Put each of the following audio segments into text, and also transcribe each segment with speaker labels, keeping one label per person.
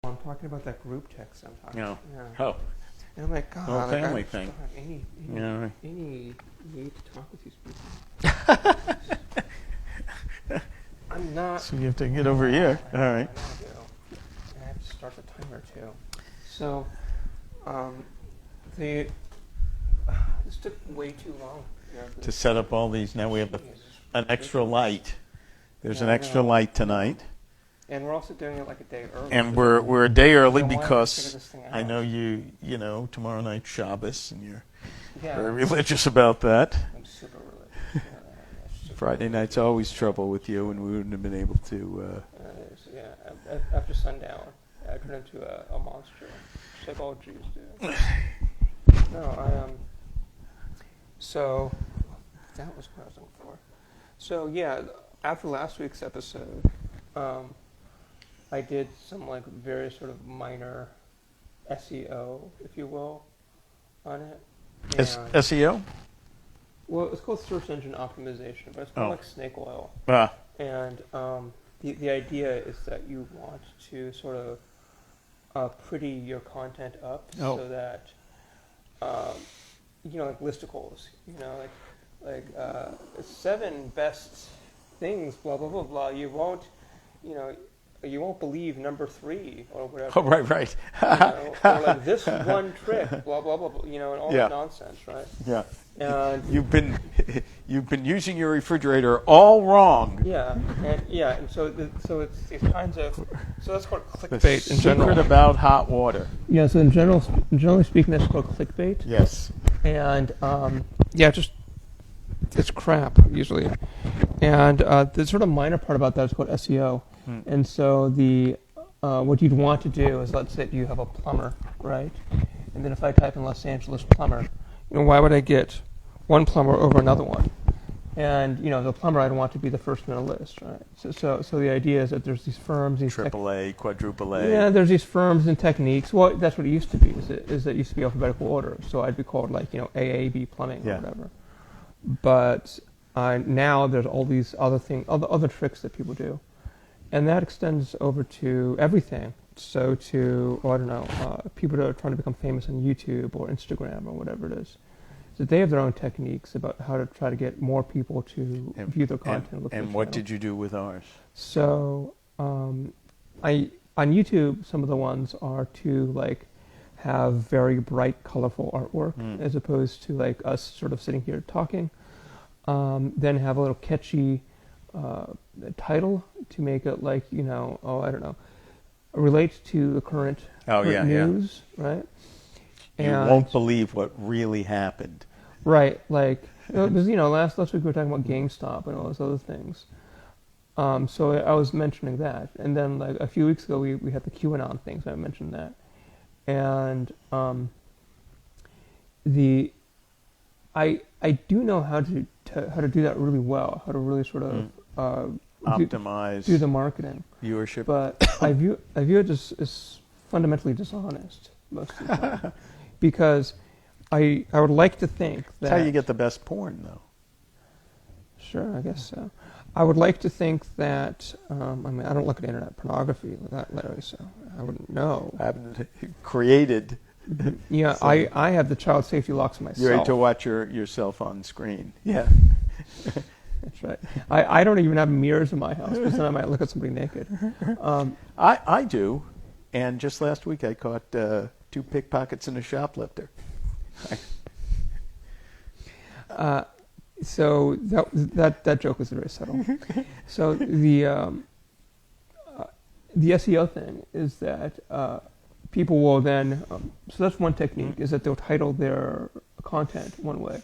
Speaker 1: I'm talking about that group text I'm talking about. Yeah.
Speaker 2: Oh.
Speaker 1: And I'm like, God,
Speaker 2: Well,
Speaker 1: like,
Speaker 2: family
Speaker 1: I just
Speaker 2: thing.
Speaker 1: don't have any
Speaker 2: Yeah.
Speaker 1: any need to talk with these people. I'm not.
Speaker 2: So you have to get over here. All right.
Speaker 1: I do. And I have to start the timer too. So, this took way too long. You know,
Speaker 2: To set up all these, now we have an extra light. There's
Speaker 1: Yeah,
Speaker 2: an
Speaker 1: I
Speaker 2: extra
Speaker 1: know.
Speaker 2: light tonight.
Speaker 1: And we're also doing it like a day early.
Speaker 2: And
Speaker 1: so
Speaker 2: we're a day early
Speaker 1: we wanted to
Speaker 2: because
Speaker 1: figure this thing
Speaker 2: I
Speaker 1: out.
Speaker 2: know you know, tomorrow night Shabbos, and you're
Speaker 1: Yeah,
Speaker 2: very religious about that.
Speaker 1: I'm super religious. Yeah, super
Speaker 2: Friday night's always trouble with you, and we wouldn't have been able to.
Speaker 1: Yeah, after sundown, I turn into a monster, just like all Jews do. No, so that was what I was looking for. So yeah, after last week's episode, I did some like very sort of minor SEO, if you will, on it. And,
Speaker 2: SEO?
Speaker 1: well, it's called search engine optimization, but it's kind of like snake oil.
Speaker 2: Ah.
Speaker 1: And the idea is that you want to sort of pretty your content up so that like listicles, like 7 best things, blah blah blah blah. You won't believe number 3 or whatever.
Speaker 2: Oh, right.
Speaker 1: Or like this one trick, blah blah blah, and all that nonsense, right?
Speaker 2: Yeah.
Speaker 1: And
Speaker 2: you've been using your refrigerator all wrong.
Speaker 1: And so it's these kinds of, so that's called
Speaker 2: The
Speaker 1: clickbait in general.
Speaker 2: secret about hot water.
Speaker 1: Yeah, so generally speaking, that's called clickbait.
Speaker 2: Yes.
Speaker 1: And it's crap usually. And the sort of minor part about that is called SEO. And so what you'd want to do is, let's say you have a plumber, right? And then if I type in Los Angeles plumber, why would I get one plumber over another one? And the plumber I'd want to be the first one on the list, right? So the idea is that there's these firms, these
Speaker 2: AAA, quadruple A.
Speaker 1: Yeah, there's these firms and techniques. Well, that's what it used to be. Is that it used to be alphabetical order? So I'd be called like AAB plumbing or whatever. But now there's all these other things, other tricks that people do, and that extends over to everything. So to people that are trying to become famous on YouTube or Instagram or whatever it is. So they have their own techniques about how to try to get more people to view their content.
Speaker 2: And what did you do with ours?
Speaker 1: So on YouTube, some of the ones are to have very bright, colorful artwork, as opposed to like us sort of sitting here talking. Then have a little catchy title to make it relate to the current news, right?
Speaker 2: You won't believe what really happened.
Speaker 1: Right, last week we were talking about GameStop and all those other things. So I was mentioning that, and then a few weeks ago we had the QAnon things. I mentioned that, and I do know how to do that really well. How to really sort of
Speaker 2: optimize,
Speaker 1: do the marketing,
Speaker 2: viewership.
Speaker 1: But I view it as fundamentally dishonest most of the time, because I would like to think that
Speaker 2: that's how you get the best porn, though.
Speaker 1: Sure, I guess so. I would like to think that, I don't look at internet pornography that Larry, so I wouldn't know.
Speaker 2: I haven't created.
Speaker 1: Yeah, so I have the child safety locks myself.
Speaker 2: You're ready to watch yourself on screen. Yeah.
Speaker 1: That's right. I don't even have mirrors in my house, because then I might look at somebody naked.
Speaker 2: I do, and just last week I caught 2 pickpockets and a shoplifter.
Speaker 1: So that joke was very subtle. So the SEO thing is that people will then so that's one technique, is that they'll title their content one way,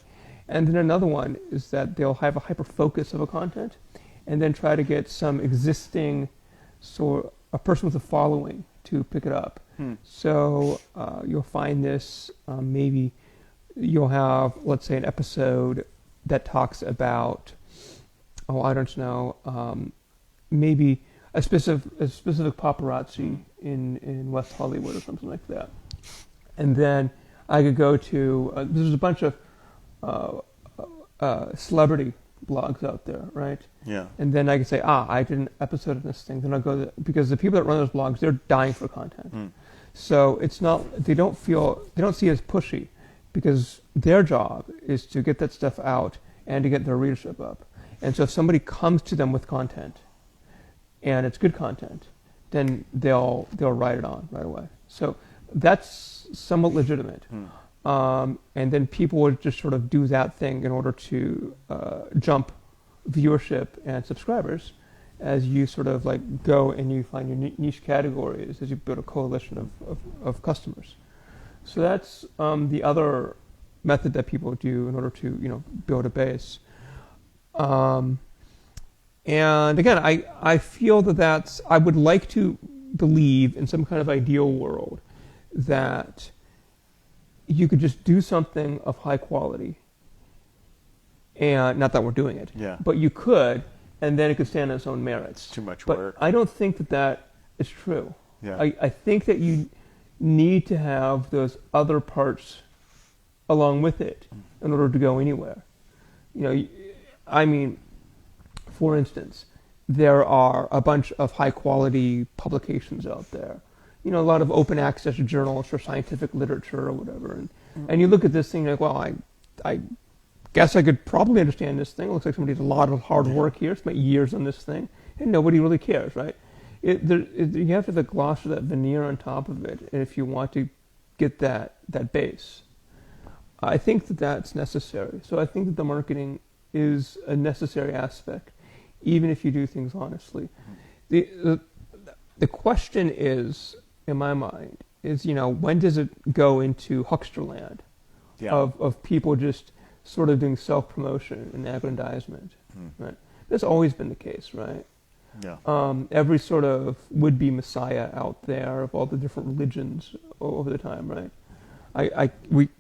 Speaker 1: and then another one is that they'll have a hyper focus of a content, and then try to get some existing a person with a following to pick it up. So you'll find this maybe you'll have, let's say, an episode that talks about, maybe a specific paparazzi in West Hollywood or something like that. And then I could go to, there's a bunch of celebrity blogs out there, right?
Speaker 2: Yeah.
Speaker 1: And then I can say, I did an episode of this thing. Then I'll go because the people that run those blogs, they're dying for content.
Speaker 2: Mm.
Speaker 1: So it's not, they don't see it as pushy because their job is to get that stuff out and to get their readership up. And so if somebody comes to them with content and it's good content, then they'll write it on right away. So that's somewhat legitimate. And then people would just sort of do that thing in order to jump viewership and subscribers as you sort of like go and you find your niche categories as you build a coalition of customers. So that's the other method that people do in order to build a base. And again, I feel that I would like to believe in some kind of ideal world that you could just do something of high quality, and not that we're doing it, but you could, and then it could stand on its own merits.
Speaker 2: It's too much
Speaker 1: but
Speaker 2: work.
Speaker 1: I don't think that is true.
Speaker 2: Yeah.
Speaker 1: I think that you need to have those other parts along with it in order to go anywhere. I mean, for instance, there are a bunch of high quality publications out there. A lot of open access journals for scientific literature or whatever. And you look at this thing like, well, I guess I could probably understand this thing. It looks like somebody did a lot of hard work here, spent years on this thing, and nobody really cares, right? You have to have the gloss or that veneer on top of it if you want to get that base. I think that that's necessary. So I think that the marketing is a necessary aspect, even if you do things honestly. The question is, in my mind, is when does it go into huckster land of people just sort of doing self-promotion and aggrandizement, right? That's always been the case, right?
Speaker 2: Yeah.
Speaker 1: Every sort of would-be messiah out there of all the different religions over the time, right?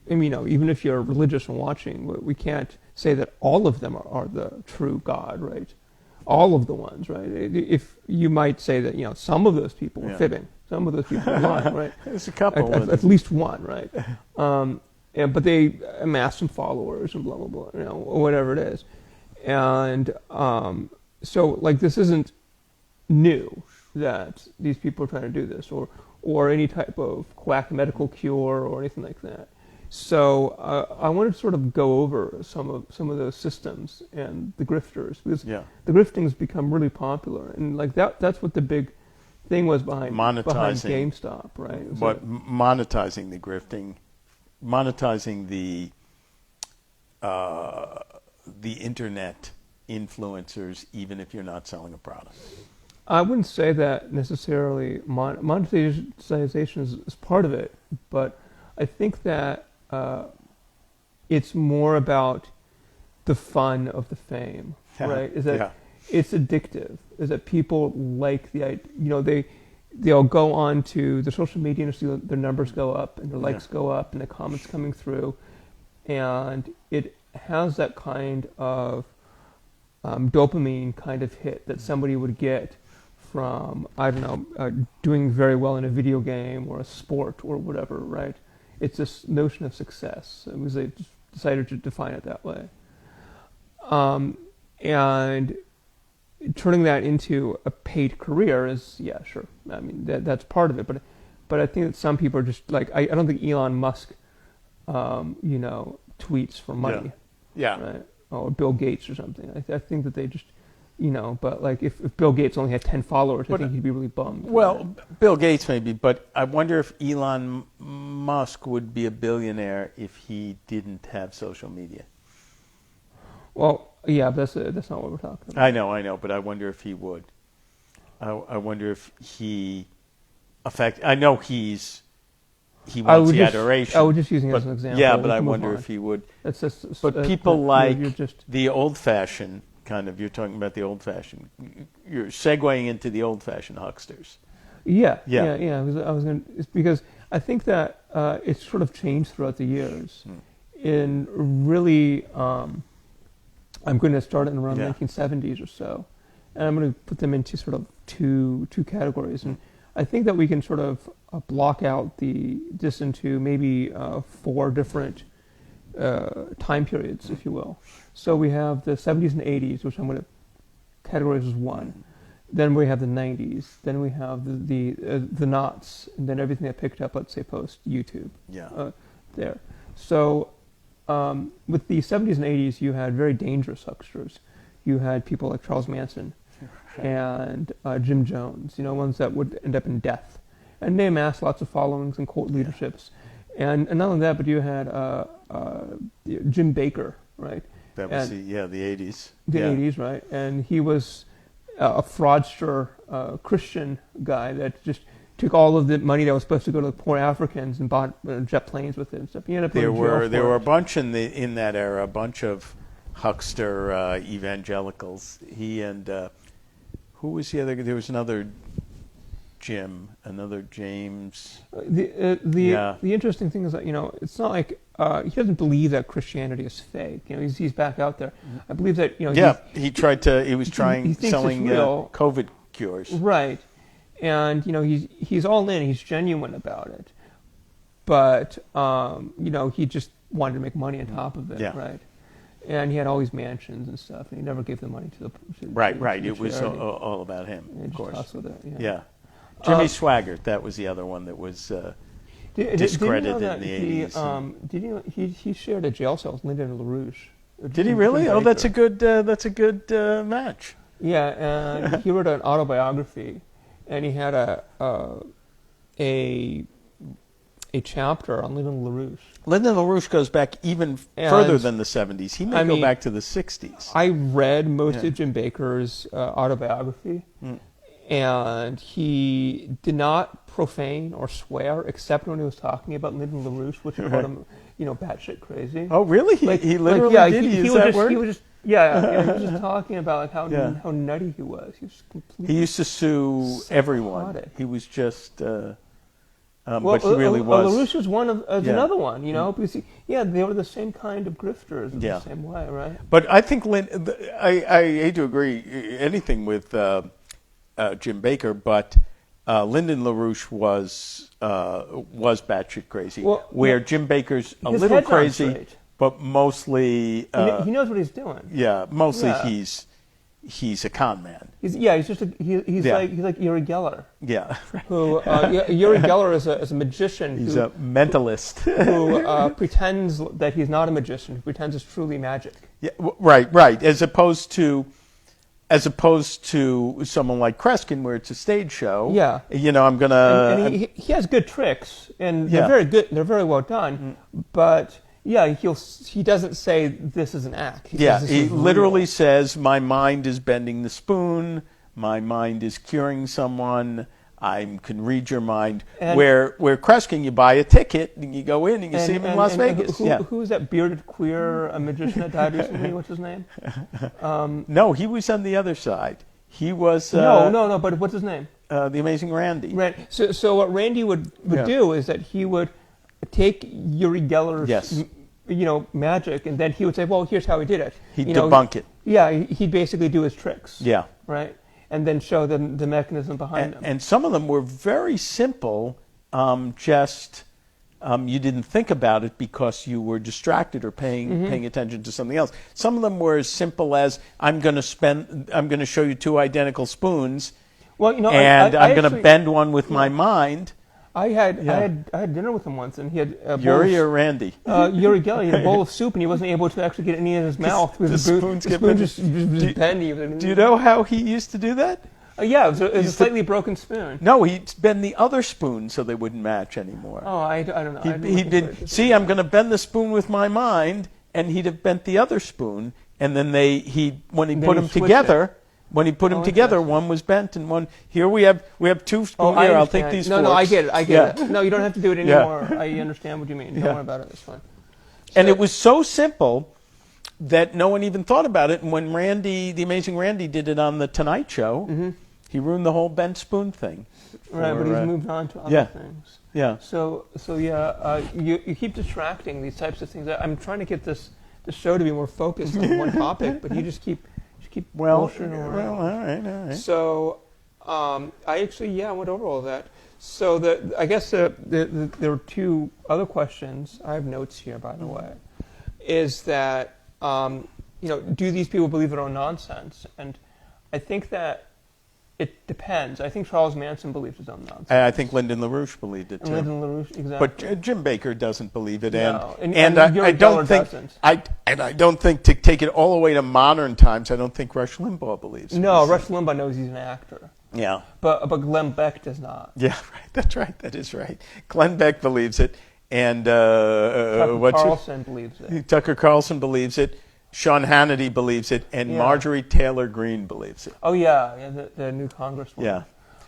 Speaker 1: Even if you're religious and watching, we can't say that all of them are the true God, right? All of the ones, right? If you might say that, some of those people were fibbing, some of those people were lying, right?
Speaker 2: There's a couple.
Speaker 1: At least one, right? But they amassed some followers and blah, blah, blah, or whatever it is. And so, like, this isn't new that these people are trying to do this, or any type of quack medical cure or anything like that. So I wanted to sort of go over some of those systems and the grifters, because the grifting's become really popular, and like that's what the big thing was behind GameStop, right?
Speaker 2: But monetizing the grifting, monetizing the internet influencers, even if you're not selling a product.
Speaker 1: I wouldn't say that necessarily monetization is part of it, but I think that it's more about the fun of the fame, right? Is that it's addictive? Is that people like the idea? They'll go on to the social media and see their numbers go up and their likes go up and the comments coming through, and it has that kind of dopamine kind of hit that somebody would get from, doing very well in a video game or a sport or whatever, right? It's this notion of success, because they just decided to define it that way. And turning that into a paid career is, sure. I mean, that's part of it. But I think that some people are just like, I don't think Elon Musk, tweets for money.
Speaker 2: Yeah.
Speaker 1: Right? Or Bill Gates or something. I think that they just, but like if Bill Gates only had 10 followers, I think he'd be really bummed.
Speaker 2: Well, right? Bill Gates maybe, but I wonder if Elon Musk would be a billionaire if he didn't have social media.
Speaker 1: Well, yeah, but that's not what we're talking about.
Speaker 2: I know, but I wonder if he would. I wonder if he I know he wants the adoration.
Speaker 1: I was just using it as an example.
Speaker 2: Yeah, but I wonder if he would.
Speaker 1: It's just,
Speaker 2: but people like the old-fashioned kind of, you're talking about the old-fashioned, you're segueing into the old-fashioned hucksters.
Speaker 1: Yeah. It's because I think that it's sort of changed throughout the years. In really, I'm going to start it in around the 1970s or so, and I'm going to put them into sort of two categories. And I think that we can sort of block out this into maybe 4 different time periods, if you will. So we have the 70s and 80s, which I'm going to categorize as one. Then we have the 90s. Then we have the knots, and then everything that picked up, let's say, post YouTube.
Speaker 2: Yeah.
Speaker 1: There. So with the 70s and 80s, you had very dangerous hucksters. You had people like Charles Manson and Jim Jones, ones that would end up in death. And they amassed lots of followings and cult leaderships. And not only that, but you had Jim Baker, right?
Speaker 2: That was the 80s.
Speaker 1: The 80s, right? And he was a fraudster Christian guy that just took all of the money that was supposed to go to the poor Africans and bought jet planes with it and stuff. He ended up
Speaker 2: there were a bunch in that era, a bunch of huckster evangelicals. He and who was the other? There was another Jim, another James.
Speaker 1: The interesting thing is that it's not like he doesn't believe that Christianity is fake. He's back out there. I believe that he was selling COVID cures.
Speaker 2: Right,
Speaker 1: and he's all in. He's genuine about it, but he just wanted to make money on top of it.
Speaker 2: Yeah.
Speaker 1: Right. And he had all these mansions and stuff, and he never gave the money to the
Speaker 2: right.
Speaker 1: To
Speaker 2: it was all about him, of course. Yeah. Jimmy Swaggart, that was the other one that was discredited in the 80s.
Speaker 1: Did you know he shared a jail cell with Lyndon LaRouche?
Speaker 2: Did he really? Oh, that's a good match.
Speaker 1: Yeah, and he wrote an autobiography, and he had a chapter on Lyndon LaRouche.
Speaker 2: Lyndon LaRouche goes back even further than the 70s. He may go back to the 60s.
Speaker 1: I read most of Jim Baker's autobiography, and he did not profane or swear except when he was talking about Lyndon LaRouche, which made him, batshit crazy.
Speaker 2: Oh, really? He literally did use that word?
Speaker 1: He was just talking about how nutty he was. He was completely.
Speaker 2: He used to sue everyone. He was just.
Speaker 1: But
Speaker 2: he really was.
Speaker 1: LaRouche was another one, because they were the same kind of grifters in the same way, right?
Speaker 2: But I think I hate to agree anything with Jim Baker, but Lyndon LaRouche was batshit crazy, where Jim Baker's a little crazy, but mostly
Speaker 1: he knows what he's doing.
Speaker 2: Yeah, mostly he's a con man.
Speaker 1: He's just like Uri Geller.
Speaker 2: Yeah,
Speaker 1: who Uri Geller is a magician.
Speaker 2: He's a mentalist
Speaker 1: who pretends that he's not a magician. Who pretends it's truly magic.
Speaker 2: Yeah, right. As opposed to someone like Kreskin, where it's a stage show.
Speaker 1: Yeah.
Speaker 2: I'm gonna.
Speaker 1: And he has good tricks, and they're very good. They're very well done, but. Yeah, he doesn't say this is an act.
Speaker 2: He literally says, "My mind is bending the spoon. My mind is curing someone. I can read your mind." And where Kreskin, you buy a ticket and you go in and you see him in Las Vegas.
Speaker 1: Who is that bearded queer magician that died recently? What's his name?
Speaker 2: No, he was on the other side. He was
Speaker 1: no. But what's his name?
Speaker 2: The Amazing Randy.
Speaker 1: Right. So what Randy would do is that he would take Uri Geller's magic, and then he would say, well, here's how he did it.
Speaker 2: He'd debunk it.
Speaker 1: Yeah, he'd basically do his tricks.
Speaker 2: Yeah.
Speaker 1: Right? And then show them the mechanism behind them.
Speaker 2: And some of them were very simple, you didn't think about it because you were distracted or paying attention to something else. Some of them were as simple as, I'm going to show you two identical spoons, I'm going to bend one with my mind.
Speaker 1: I had dinner with him once, and he had
Speaker 2: Uri or Randy?
Speaker 1: Uri Geller. He had a bowl of soup, and he wasn't able to actually get any in his mouth.
Speaker 2: The spoon
Speaker 1: just bendy.
Speaker 2: Do you know how he used to do that?
Speaker 1: Yeah, it was a slightly broken spoon.
Speaker 2: No, he'd bend the other spoon so they wouldn't match anymore.
Speaker 1: Oh, I don't know.
Speaker 2: I'm going to bend the spoon with my mind, and he'd have bent the other spoon, and then when he put them together. When he put them together, one was bent and one. Here we have two spoons. Here, I'll take these.
Speaker 1: No, I get it. No, you don't have to do it anymore. I understand what you mean. Don't worry about it. It's fine.
Speaker 2: And it was so simple that no one even thought about it. And when the Amazing Randy, did it on the Tonight Show, he ruined the whole bent spoon thing.
Speaker 1: Right, but he's moved on to other things.
Speaker 2: Yeah.
Speaker 1: So you keep distracting these types of things. I'm trying to get the show to be more focused on one topic, but you just keep bullshitting around.
Speaker 2: Well, all right.
Speaker 1: So I actually went over all of that. So I guess there were two other questions. I have notes here, by the way. is that do these people believe their own nonsense? And I think that it depends. I think Charles Manson believed his own nonsense.
Speaker 2: I think Lyndon LaRouche believed it too.
Speaker 1: Lyndon LaRouche, exactly.
Speaker 2: But Jim Baker doesn't believe it,
Speaker 1: No.
Speaker 2: and I don't think I don't think, to take it all the way to modern times, I don't think Rush Limbaugh believes it.
Speaker 1: No, Rush Limbaugh knows he's an actor.
Speaker 2: Yeah.
Speaker 1: But Glenn Beck does not.
Speaker 2: Yeah, right. That's right. That is right. Glenn Beck believes it, and
Speaker 1: Tucker Carlson believes it.
Speaker 2: Tucker Carlson believes it. Sean Hannity believes it, and Marjorie Taylor Greene believes it.
Speaker 1: Oh yeah, the new congresswoman.
Speaker 2: Yeah.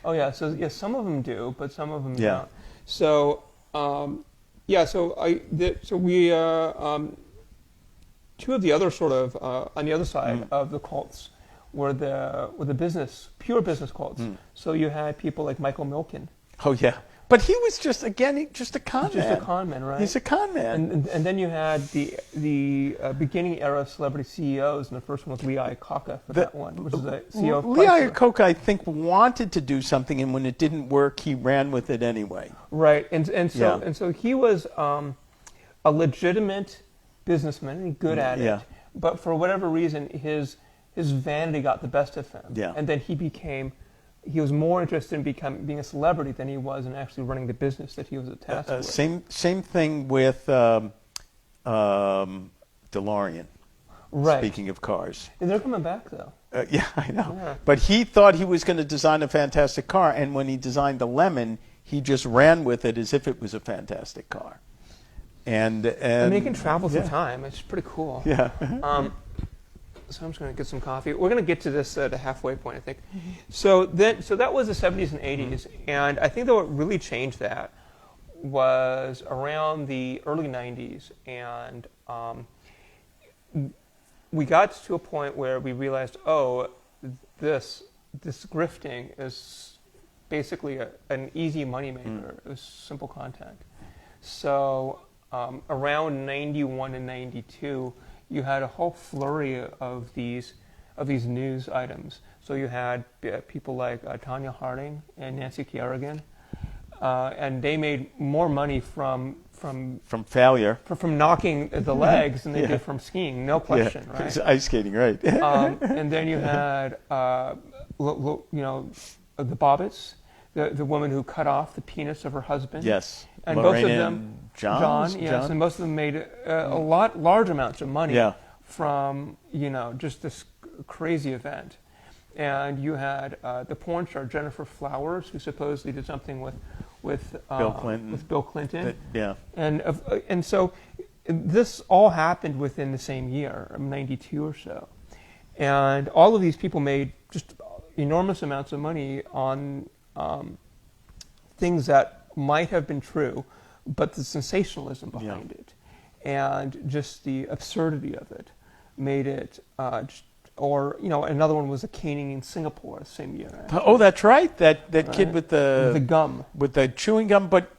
Speaker 1: Oh yeah, so some of them do, but some of them
Speaker 2: Yeah.
Speaker 1: don't. So so we two of the other sort of on the other side of the cults were the pure business cults. So you had people like Michael Milken.
Speaker 2: Oh yeah. But he was just a con man.
Speaker 1: Just a con man, right?
Speaker 2: He's a con man.
Speaker 1: And then you had the beginning era of celebrity CEOs, and the first one was Lee Iacocca for that one, which is the CEO of
Speaker 2: Lee
Speaker 1: Chrysler.
Speaker 2: Iacocca, I think, wanted to do something, and when it didn't work, he ran with it anyway.
Speaker 1: Right, and so he was a legitimate businessman and good at it, but for whatever reason, his vanity got the best of him, and then he was more interested in being a celebrity than he was in actually running the business that he was attached with.
Speaker 2: Same thing with DeLorean.
Speaker 1: Right.
Speaker 2: Speaking of cars.
Speaker 1: And they're coming back, though.
Speaker 2: Yeah, I know.
Speaker 1: Yeah.
Speaker 2: But he thought he was going to design a fantastic car, and when he designed the Lemon, he just ran with it as if it was a fantastic car. And
Speaker 1: he can travel through time. It's pretty cool.
Speaker 2: Yeah.
Speaker 1: So I'm just going to get some coffee. We're going to get to this at a halfway point, I think. So that was the 70s and 80s, and I think that what really changed that was around the early 90s, and we got to a point where we realized, this grifting is basically an easy moneymaker. It was simple content. So around 91 and 92, you had a whole flurry of these news items. So you had people like Tanya Harding and Nancy Kerrigan, and they made more money from
Speaker 2: failure,
Speaker 1: from knocking the legs than they did from skiing, no question, right?
Speaker 2: It's ice skating, right?
Speaker 1: And then you had the Bobbitts, the woman who cut off the penis of her husband.
Speaker 2: Yes.
Speaker 1: And
Speaker 2: Lorraine
Speaker 1: both of them, John, and most of them made large amounts of money from just this crazy event. And you had the porn star Jennifer Flowers, who supposedly did something with
Speaker 2: Bill Clinton.
Speaker 1: With Bill Clinton.
Speaker 2: Yeah.
Speaker 1: And so this all happened within the same year, 92 or so. And all of these people made just enormous amounts of money on things that might have been true, but the sensationalism behind it and just the absurdity of it made it another one was a caning in Singapore the same year. Actually.
Speaker 2: Oh, that's right. That kid with
Speaker 1: the gum.
Speaker 2: With the chewing gum, but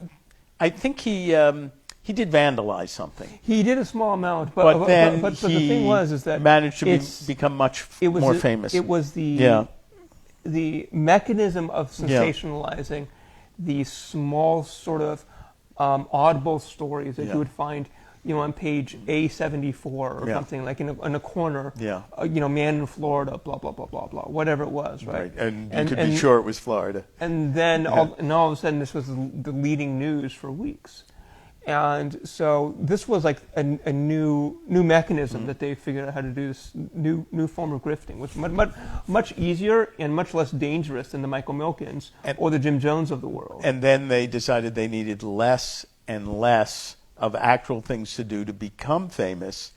Speaker 2: I think he did vandalize something.
Speaker 1: He did a small amount, but the thing is that
Speaker 2: managed to become much more famous.
Speaker 1: It was the mechanism of sensationalizing these small sort of oddball stories that you would find, on page A74 or something, like in a corner.
Speaker 2: Yeah.
Speaker 1: Man in Florida, blah blah blah blah blah, whatever it was, right?
Speaker 2: And you could be sure it was Florida.
Speaker 1: And then all of a sudden, this was the leading news for weeks. And so this was like a new mechanism that they figured out how to do, this new form of grifting, which was much easier and much less dangerous than the Michael Milkens or the Jim Jones of the world.
Speaker 2: And then they decided they needed less and less of actual things to do to become famous,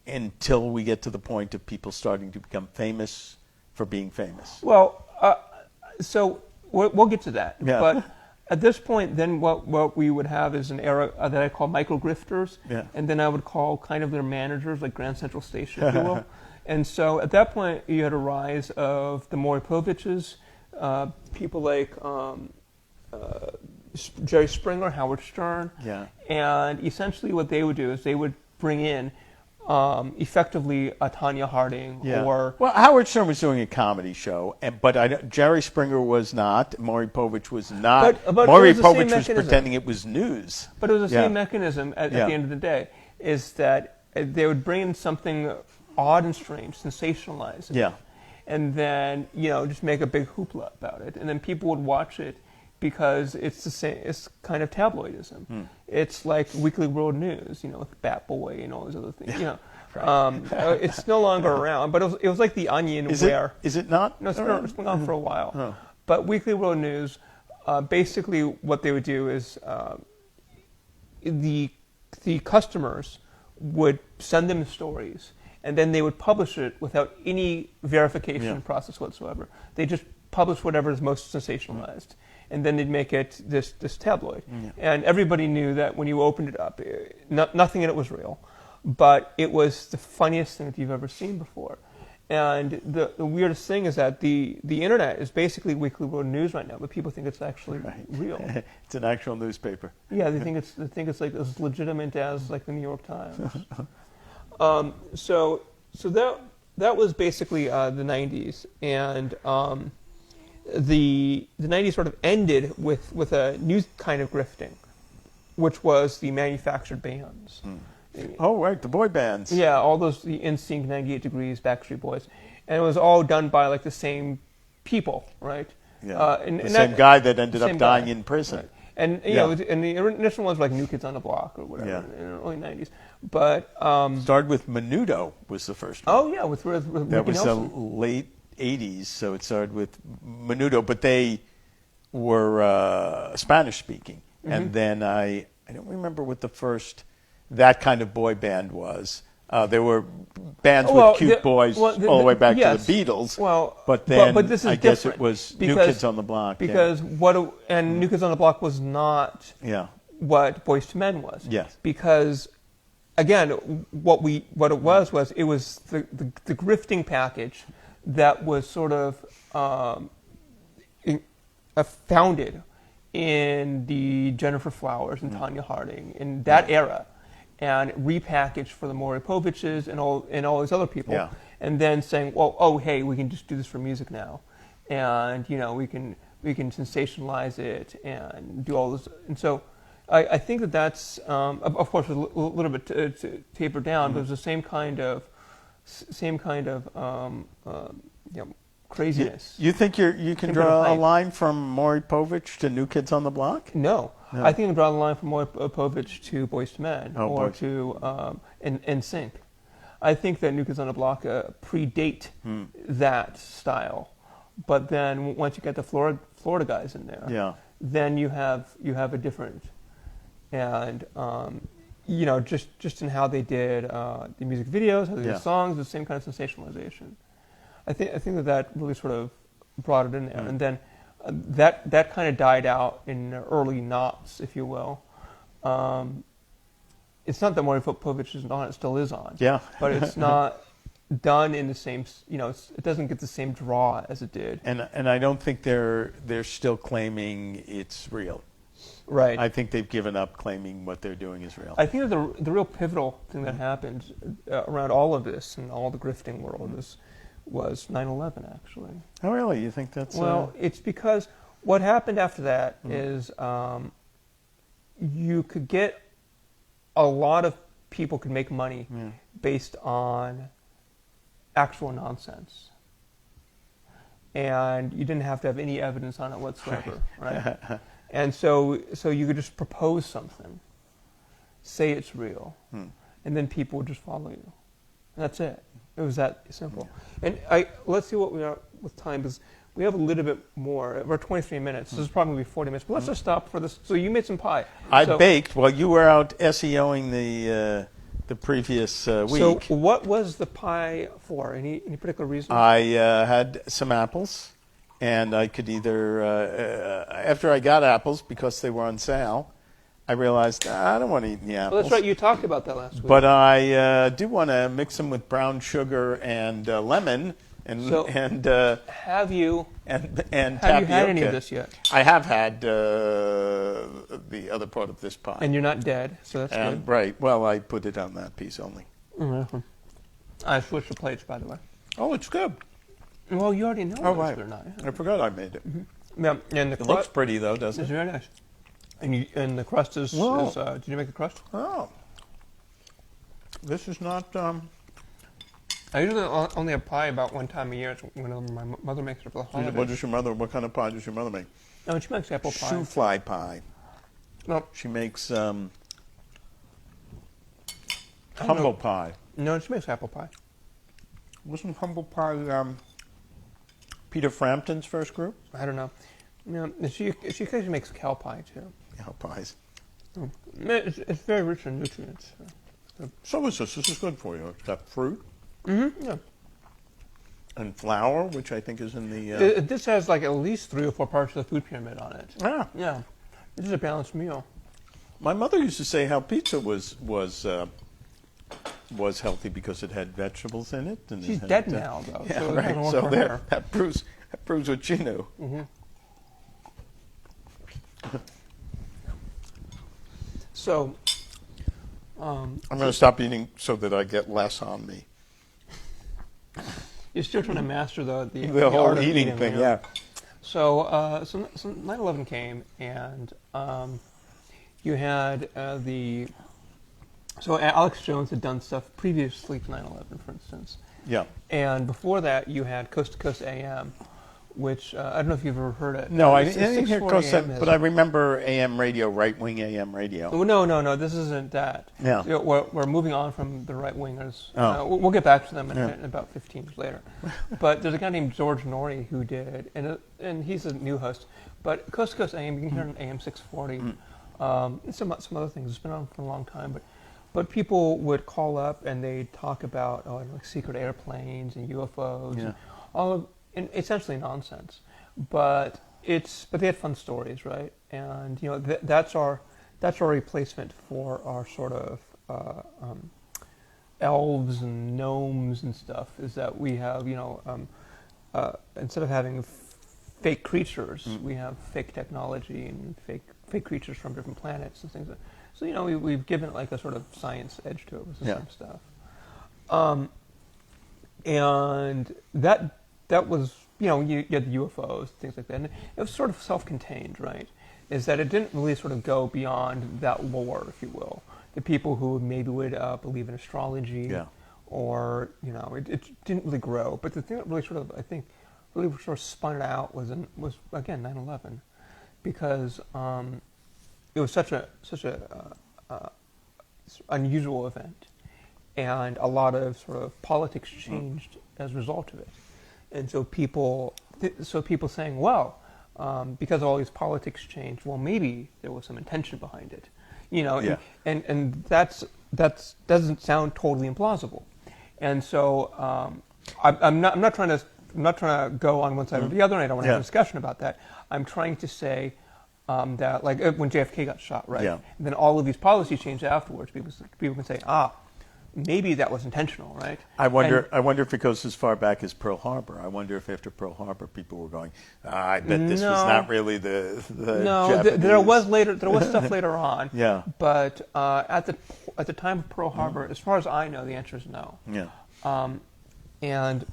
Speaker 2: until we get to the point of people starting to become famous for being famous.
Speaker 1: Well, so we'll get to that.
Speaker 2: Yeah.
Speaker 1: But at this point, then what we would have is an era that I call micro-grifters, and then I would call kind of their managers, like Grand Central Station, if you will. And so at that point, you had a rise of the Maury Poviches, people like Jerry Springer, Howard Stern.
Speaker 2: Yeah. And
Speaker 1: essentially what they would do is they would bring in effectively a Tanya Harding or...
Speaker 2: Well, Howard Stern was doing a comedy show, but Jerry Springer was not. Maury Povich was not.
Speaker 1: But
Speaker 2: Maury Povich was pretending it was news.
Speaker 1: But it was the same mechanism at the end of the day, is that they would bring in something odd and strange, sensationalize it,
Speaker 2: Yeah.
Speaker 1: and then just make a big hoopla about it, and then people would watch it because it's the same. It's kind of tabloidism. It's like Weekly World News, with Bat Boy and all those other things. It's no longer around, but it was like the Onion.
Speaker 2: Is it not?
Speaker 1: No, it's been gone for a while.
Speaker 2: Oh.
Speaker 1: But Weekly World News, basically, what they would do is the customers would send them the stories, and then they would publish it without any verification process whatsoever. They just publish whatever is most sensationalized, and then they'd make it this tabloid. And everybody knew that when you opened it up, nothing in it was real, but it was the funniest thing that you've ever seen before. And the weirdest thing is that the internet is basically Weekly World News right now, but people think it's actually real.
Speaker 2: It's an actual newspaper.
Speaker 1: Yeah, they think it's like as legitimate as like the New York Times. So that was basically the 90s, and the 90s sort of ended with a new kind of grifting, which was the manufactured bands.
Speaker 2: Oh, right, the boy bands.
Speaker 1: Yeah, all those, the NSYNC, 98 Degrees, Backstreet Boys. And it was all done by like the same people, right?
Speaker 2: Yeah. The same guy that ended up dying in prison.
Speaker 1: Right. And and the initial ones were like New Kids on the Block or whatever in the early 90s. But
Speaker 2: started with Menudo was the first one.
Speaker 1: Oh yeah, with
Speaker 2: that was the
Speaker 1: Nelson.
Speaker 2: late 80s, so it started with Menudo, but they were Spanish speaking. And then I don't remember what the first that kind of boy band was. There were bands with cute boys all the way back to the Beatles. But then
Speaker 1: but this is
Speaker 2: I guess it was New Kids on the Block.
Speaker 1: Because New Kids on the Block was not what Boyz II Men was.
Speaker 2: Yes.
Speaker 1: Because again, what it was the grifting package that was sort of founded in the Jennifer Flowers and Tanya Harding in that era, and repackaged for the Maury Poviches and all these other people, and then saying, well, hey, we can just do this for music now, and we can sensationalize it and do all this. And so I think that's of course a little bit tapered down, but it was the same kind of craziness.
Speaker 2: You think you can draw a line from Maury Povich to New Kids on the Block?
Speaker 1: No. I think you can draw the line from Maury Povich to Boyz II Men to NSYNC. I think that New Kids on the Block predate that style, but then once you get the Florida guys in there, then you have a different, and just in how they did the music videos, how they did the songs, the same kind of sensationalization. I think that really sort of brought it in there, and then that kind of died out in the early noughts, if you will. It's not that Maury Povich isn't on; it still is on. Yeah, but it's not done in the same. It doesn't get the same draw as it did.
Speaker 2: And I don't think they're still claiming it's real.
Speaker 1: Right.
Speaker 2: I think they've given up claiming what they're doing is real.
Speaker 1: I think that the real pivotal thing that happened around all of this and all the grifting world was 9/11, actually.
Speaker 2: Oh, really? You think that's...
Speaker 1: Well, it's because what happened after that is you could get a lot of people could make money based on actual nonsense. And you didn't have to have any evidence on it whatsoever, right? And so you could just propose something, say it's real, and then people would just follow you. And that's it. It was that simple. And let's see what we are with time, because we have a little bit more. We're 23 minutes. This is probably going to be 40 minutes. But let's just stop for this. So you made some pie.
Speaker 2: I baked while you were out SEOing the previous week.
Speaker 1: So what was the pie for? Any particular reason?
Speaker 2: I had some apples, and I could either, after I got apples, because they were on sale, I realized I don't want to eat the apples.
Speaker 1: Well, that's right. You talked about that last week.
Speaker 2: But I do want to mix them with brown sugar and lemon and
Speaker 1: have you
Speaker 2: tapioca.
Speaker 1: Have you had any of this yet?
Speaker 2: I have had the other part of this pie.
Speaker 1: And you're not dead, so that's good.
Speaker 2: Right. Well, I put it on that piece only.
Speaker 1: Mm-hmm. I switched the plates, by the way.
Speaker 2: Oh, it's good.
Speaker 1: Well, you already know
Speaker 2: right.
Speaker 1: Or not.
Speaker 2: I forgot I made it.
Speaker 1: Mm-hmm. Yeah, and
Speaker 2: it looks pretty, though, doesn't it?
Speaker 1: It's very nice. And the crust is did you make the crust?
Speaker 2: Oh. This is not.
Speaker 1: I usually only have pie about one time a year. It's whenever my mother makes it for the holidays.
Speaker 2: What does your mother? What kind of pie does your mother make?
Speaker 1: No, she makes apple pie.
Speaker 2: Shoofly pie.
Speaker 1: No,
Speaker 2: She makes humble pie.
Speaker 1: no, she makes apple pie.
Speaker 2: Wasn't humble pie Peter Frampton's first group?
Speaker 1: I don't know. You know, she occasionally makes cow pie too.
Speaker 2: Cow pies.
Speaker 1: It's very rich in nutrients.
Speaker 2: So is this. This is good for you. It's got fruit
Speaker 1: Mm-hmm. Yeah.
Speaker 2: and flour, which I think is in the.
Speaker 1: This has like at least 3 or 4 parts of the food pyramid on it. Yeah. This is a balanced meal.
Speaker 2: My mother used to say how pizza was healthy because it had vegetables in it. And
Speaker 1: She's
Speaker 2: it had,
Speaker 1: dead now, though.
Speaker 2: Yeah,
Speaker 1: so it
Speaker 2: right.
Speaker 1: doesn't work
Speaker 2: So
Speaker 1: for
Speaker 2: there,
Speaker 1: her.
Speaker 2: that proves what she knew.
Speaker 1: Mm-hmm. So,
Speaker 2: I'm going to stop eating so that I get less on me.
Speaker 1: you're still trying to master the
Speaker 2: whole
Speaker 1: art of
Speaker 2: eating thing,
Speaker 1: you know?
Speaker 2: yeah.
Speaker 1: So 9/11 came, and you had So Alex Jones had done stuff previously to 9/11, for instance.
Speaker 2: Yeah.
Speaker 1: And before that, you had Coast to Coast AM, which I don't know if you've ever heard it.
Speaker 2: No, I
Speaker 1: It's
Speaker 2: didn't hear
Speaker 1: 640
Speaker 2: Coast,
Speaker 1: AM
Speaker 2: but I remember AM radio, right-wing AM radio.
Speaker 1: Oh, no, this isn't that.
Speaker 2: Yeah.
Speaker 1: You know, we're moving on from the right-wingers.
Speaker 2: Oh.
Speaker 1: We'll get back to them in
Speaker 2: Yeah.
Speaker 1: about 15 years later. But there's a guy named George Norrie who did, and he's a new host. But Coast to Coast AM, you can hear it on AM 640. And some other things. It's been on for a long time. But people would call up and they'd talk about like secret airplanes and UFOs,
Speaker 2: Yeah.
Speaker 1: and all of, and essentially nonsense. But they had fun stories, right? And you know that's our replacement for our sort of elves and gnomes and stuff. Is that we have instead of having fake creatures, we have fake technology and fake creatures from different planets and things. So we've given it like a sort of science edge to it with the same stuff. And that was you had the UFOs, things like that. And it was sort of self-contained, right? Is that it didn't really sort of go beyond that lore, if you will. The people who maybe would believe in astrology, or it didn't really grow. But the thing that really sort of really sort of spun it out was again 9/11, because it was such a unusual event, and a lot of sort of politics changed as a result of it. And so people saying, well, because all these politics changed, well, maybe there was some intention behind it, and that doesn't sound totally implausible. And so I'm not trying to go on one side or the other, and I don't want to have a discussion about that. I'm trying to say that, like when JFK got shot, right?
Speaker 2: Yeah.
Speaker 1: And then all of these policies changed afterwards. People can say, maybe that was intentional, right?
Speaker 2: I wonder if it goes as far back as Pearl Harbor. I wonder if after Pearl Harbor people were going, I bet this was not really the
Speaker 1: no.
Speaker 2: Japanese.
Speaker 1: There was stuff later on.
Speaker 2: Yeah.
Speaker 1: But at the time of Pearl Harbor, as far as I know, the answer is no.
Speaker 2: Yeah.
Speaker 1: And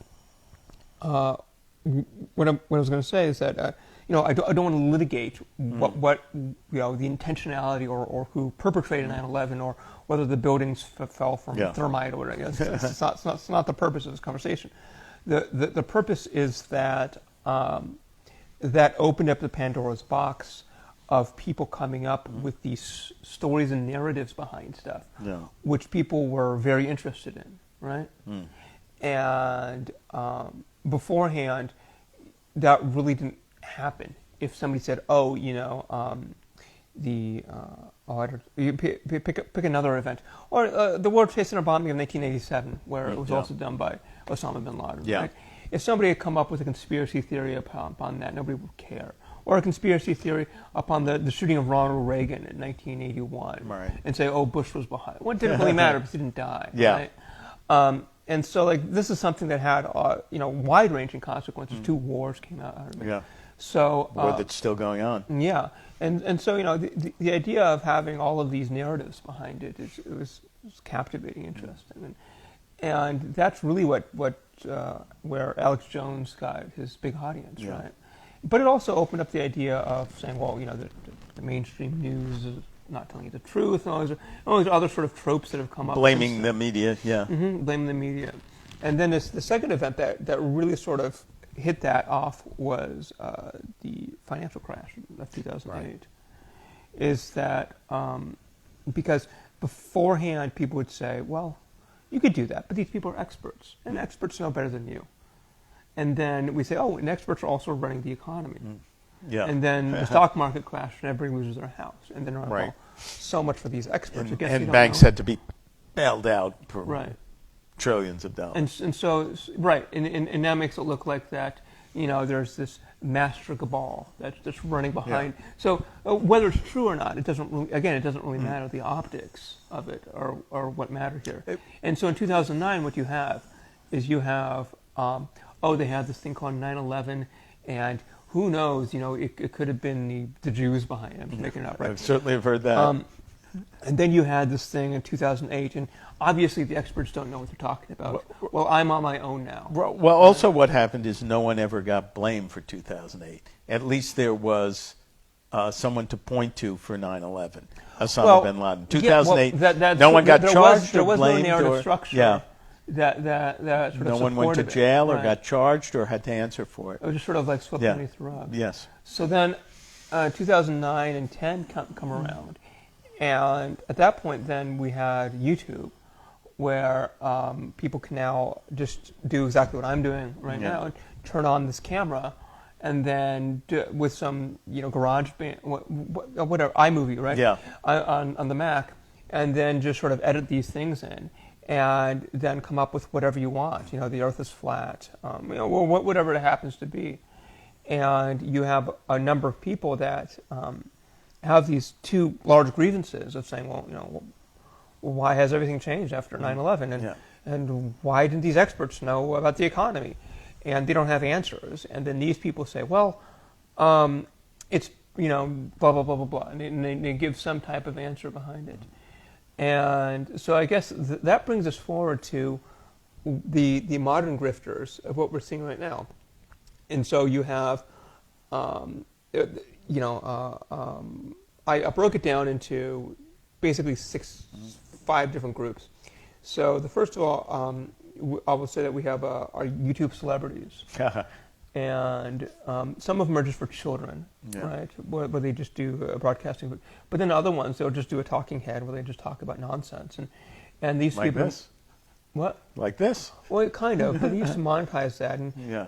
Speaker 1: what I was going to say is that I don't want to litigate what the intentionality or who perpetrated 9/11 or whether the buildings fell from thermite or whatever. It's not the purpose of this conversation. The purpose is that that opened up the Pandora's box of people coming up with these stories and narratives behind stuff, which people were very interested in, right? And beforehand, that really didn't happen. If somebody said, pick another event, or the World Trade Center bombing of 1987, where it was also done by Osama bin Laden.
Speaker 2: Yeah.
Speaker 1: Right? If somebody had come up with a conspiracy theory upon that, nobody would care. Or a conspiracy theory upon the shooting of Ronald Reagan in 1981, and say, Bush was behind. Well, it didn't really matter because he didn't die.
Speaker 2: Yeah.
Speaker 1: Right? And so, this is something that had wide-ranging consequences. 2 wars came out of it.
Speaker 2: Yeah.
Speaker 1: So
Speaker 2: war that's still going on.
Speaker 1: Yeah, and so the idea of having all of these narratives behind it was captivating, interesting, and that's really where Alex Jones got his big audience, right? But it also opened up the idea of saying, well, the mainstream news not telling you the truth, and all these other sort of tropes that have come up.
Speaker 2: Blaming the media, yeah.
Speaker 1: Blaming the media. And then the second event that really sort of hit that off was the financial crash of 2008. Right. Is that because beforehand people would say, well, you could do that, but these people are experts, and experts know better than you. And then we say, oh, and experts are also running the economy.
Speaker 2: Yeah.
Speaker 1: And then the stock market crashed, and everybody loses their house. And then right. So much for these experts.
Speaker 2: And banks had to be bailed out for trillions of dollars.
Speaker 1: And so, right, and that makes it look like that, there's this master cabal that's running behind. Yeah. So whether it's true or not, it doesn't really matter the optics of it or what matter here. And so in 2009, what you have is they had this thing called 9/11, and who knows, it could have been the Jews behind it. I'm just making it up, right?
Speaker 2: I certainly have heard that.
Speaker 1: And then you had this thing in 2008, and obviously the experts don't know what they're talking about. Well, I'm on my own now.
Speaker 2: Well, also what happened is no one ever got blamed for 2008. At least there was someone to point to for 9/11, Osama bin Laden. 2008, no one got charged or blamed.
Speaker 1: There was no narrative structure.
Speaker 2: Yeah.
Speaker 1: That sort of
Speaker 2: no one went to jail or got charged or had to answer for it.
Speaker 1: It was just sort of like swept underneath the rug.
Speaker 2: Yes.
Speaker 1: So then 2009 and 10 come around. And at that point, then we had YouTube, where people can now just do exactly what I'm doing right now, and turn on this camera, and then with some GarageBand, whatever, iMovie, right?
Speaker 2: Yeah.
Speaker 1: On the Mac, and then just sort of edit these things in, and then come up with whatever you want. The Earth is flat, whatever it happens to be, and you have a number of people that have these two large grievances of saying, well, why has everything changed after 9/11, and why didn't these experts know about the economy? And they don't have answers. And then these people say, well, it's blah blah blah blah blah, and they give some type of answer behind it. And so I guess that brings us forward to the modern grifters of what we're seeing right now. And so you have, I broke it down into basically 5 different groups. So the first of all, I will say that we have our YouTube celebrities. And some of them are just for children, right? Where they just do broadcasting. But then other ones, they'll just do a talking head where they just talk about nonsense. And these
Speaker 2: like
Speaker 1: people...
Speaker 2: Like this?
Speaker 1: What?
Speaker 2: Like this?
Speaker 1: Well, kind of. But they used to monetize that.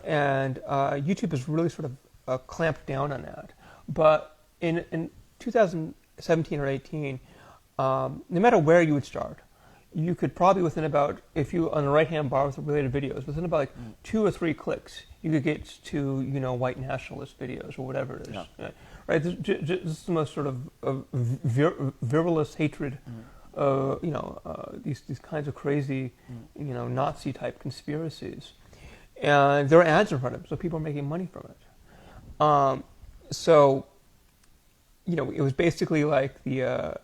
Speaker 1: And YouTube has really sort of clamped down on that. But in 2017 or 18, no matter where you would start, you could probably within about, if you on the right-hand bar with the related videos, within about like 2 or 3 clicks, you could get to white nationalist videos or whatever it is. Right? This is the most sort of virulent hatred. These kinds of crazy, Nazi type conspiracies, and there are ads in front of them, so people are making money from it. So, it was basically like the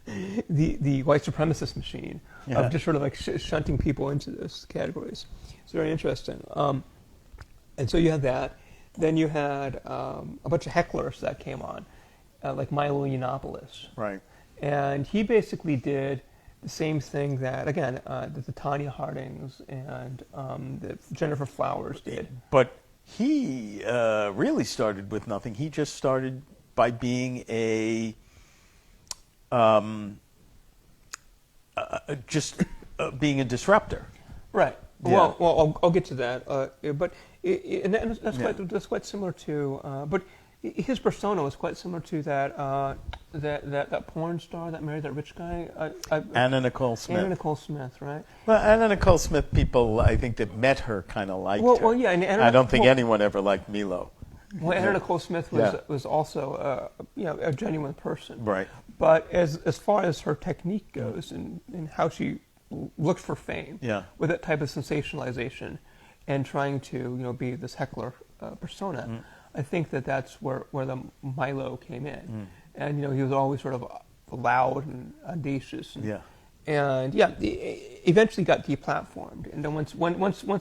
Speaker 1: white supremacist machine of just sort of like shunting people into those categories. It's very interesting. And so you had that. Then you had a bunch of hecklers that came on, like Milo Yiannopoulos.
Speaker 2: Right.
Speaker 1: And he basically did the same thing that, again, the Tanya Hardings and the Jennifer Flowers did.
Speaker 2: But he really started with nothing. He just started by being being a disruptor.
Speaker 1: Right. Yeah. Well, I'll get to that. But that's quite similar to. But his persona was quite similar to that porn star that married that rich guy.
Speaker 2: Anna Nicole Smith.
Speaker 1: Anna Nicole Smith, right?
Speaker 2: Well, Anna Nicole Smith, people I think that met her kind of liked her.
Speaker 1: Well, yeah. And
Speaker 2: I don't think anyone ever liked Milo.
Speaker 1: Well, Anna Nicole Smith was also a genuine person.
Speaker 2: Right.
Speaker 1: But as far as her technique goes and how she looked for fame, with that type of sensationalization and trying to be this heckler persona. I think that's where the Milo came in, and he was always sort of loud and audacious, And yeah, eventually got deplatformed. And then once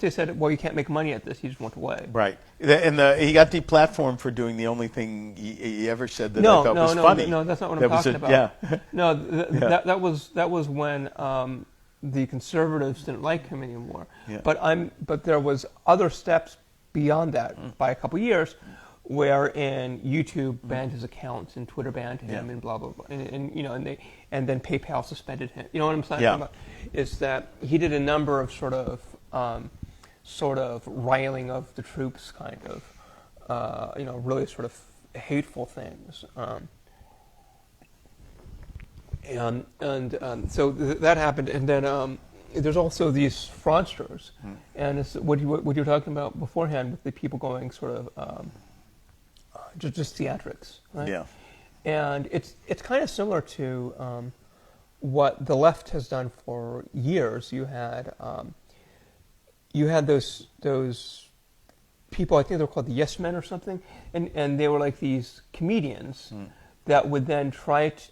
Speaker 1: they said, well, you can't make money at this, he just went away.
Speaker 2: Right. And he got deplatformed for doing the only thing he ever said that I thought was funny.
Speaker 1: No, that's not what I'm talking about.
Speaker 2: Yeah.
Speaker 1: No, that was when the conservatives didn't like him anymore.
Speaker 2: Yeah.
Speaker 1: But there was other steps beyond that by a couple years, wherein YouTube banned his accounts and Twitter banned him and blah blah blah, and then PayPal suspended him. You know what I'm saying?
Speaker 2: Yeah.
Speaker 1: Is that he did a number of sort of riling of the troops, kind of, really sort of hateful things. So that happened, and then there's also these fraudsters, and it's what you were talking about beforehand with the people going sort of just theatrics, right?
Speaker 2: Yeah.
Speaker 1: And it's kind of similar to what the left has done for years. You had those people, I think they were called the Yes Men or something, and they were like these comedians that would then